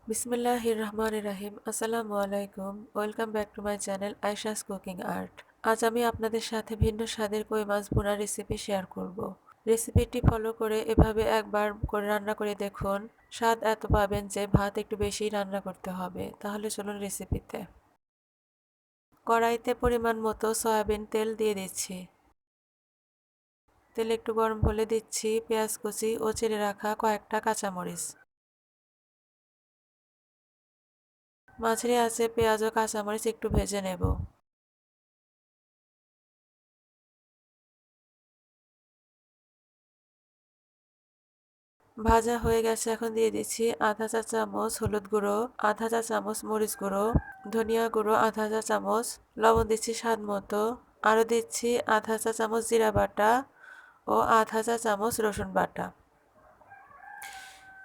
বিসমিল্লাহির রহমানির রহিম। আসসালামু আলাইকুম। Welcome back to my channel Ayesha's cooking art. আজ আমি আপনাদের সাথে ভিন্ন স্বাদের কই মাছ ভুনার রেসিপি শেয়ার করব। রেসিপিটি ফলো করে এভাবে একবার করে রান্না করে দেখুন। স্বাদ এত পাবেন যে ভাত একটু বেশিই রান্না করতে হবে। তাহলে চলুন রেসিপিতে। কড়াইতে পরিমাণ মতো সয়াবিন তেল দিয়ে দিচ্ছি। তেল একটু গরম হলে দিচ্ছি পেঁয়াজ কুচি ও চিড়ে রাখা কয়েকটা কাঁচামরিচ। মাঝারি আঁচে পেঁয়াজ ও কাঁচামরিচ একটু ভেজে নেব। ভাজা হয়ে গেছে, এখন দিয়ে দিচ্ছি আধা চা চামচ হলুদ গুঁড়ো, আধা চা চামচ মরিচ গুঁড়ো, ধনিয়া গুঁড়ো আধা চা চামচ, লবণ দিচ্ছি স্বাদ মতো, আরও দিচ্ছি আধা চা চামচ জিরা বাটা ও আধা চা চামচ রসুন বাটা।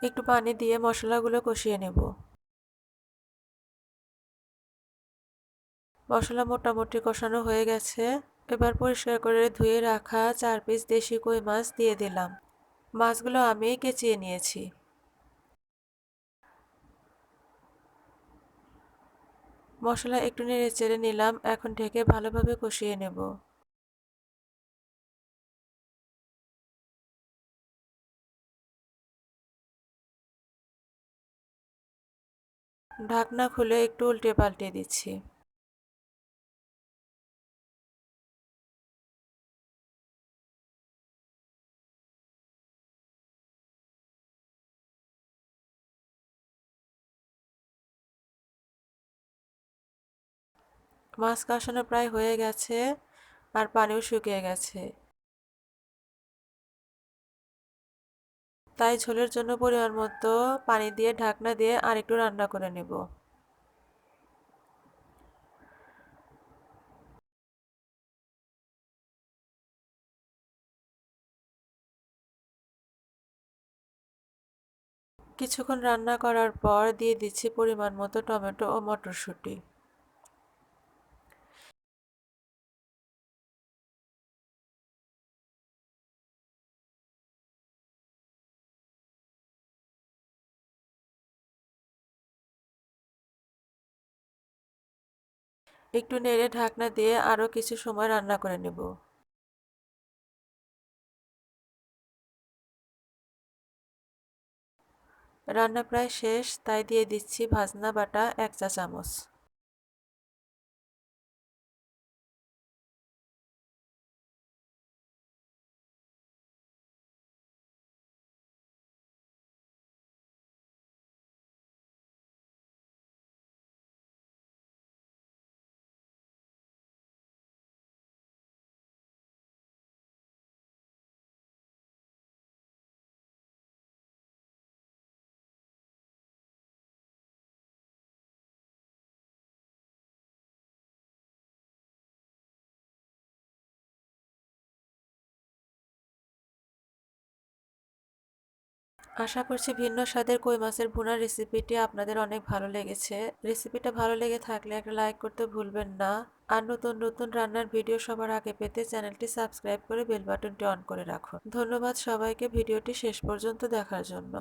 একটু পানি দিয়ে মশলাগুলো কষিয়ে নেব। মশলা মোটামুটি কষানো হয়ে গেছে। এবার পরিষ্কার করে ধুয়ে রাখা 4 পিস দেশি কই মাছ দিয়ে দিলাম। মাছগুলো আমি কেচিয়ে নিয়েছি। মশলা একটু নেড়ে চেড়ে নিলাম, এখন ঢেকে ভালোভাবে কষিয়ে নেব। ঢাকনা খুলে একটু উল্টে পাল্টে দিচ্ছি। মাছ কষানো প্রায় হয়ে গেছে, আর পানিও শুকিয়ে গেছে। তাই ঝোলের জন্য পরিমাণ মতো পানি দিয়ে ঢাকনা দিয়ে আরেকটু রান্না করে নেব। কিছুক্ষণ রান্না করার পর দিয়ে দিচ্ছি পরিমাণ মতো টমেটো ও মটরশুঁটি। একটু নেড়ে ঢাকনা দিয়ে আরও কিছু সময় রান্না করে নেব। রান্না প্রায় শেষ, তাই দিয়ে দিচ্ছি ভাজনা বাটা 1 চা চামচ। আশা করছি ভিন্ন স্বাদের কই মাছের ভুনার রেসিপিটি আপনাদের অনেক ভালো লেগেছে। রেসিপিটা ভালো লেগে থাকলে একটা লাইক করতে ভুলবেন না। আর নতুন নতুন রান্নার ভিডিও সবার আগে পেতে চ্যানেলটি সাবস্ক্রাইব করে বেল বাটনটি অন করে রাখুন। ধন্যবাদ সবাইকে ভিডিওটি শেষ পর্যন্ত দেখার জন্য।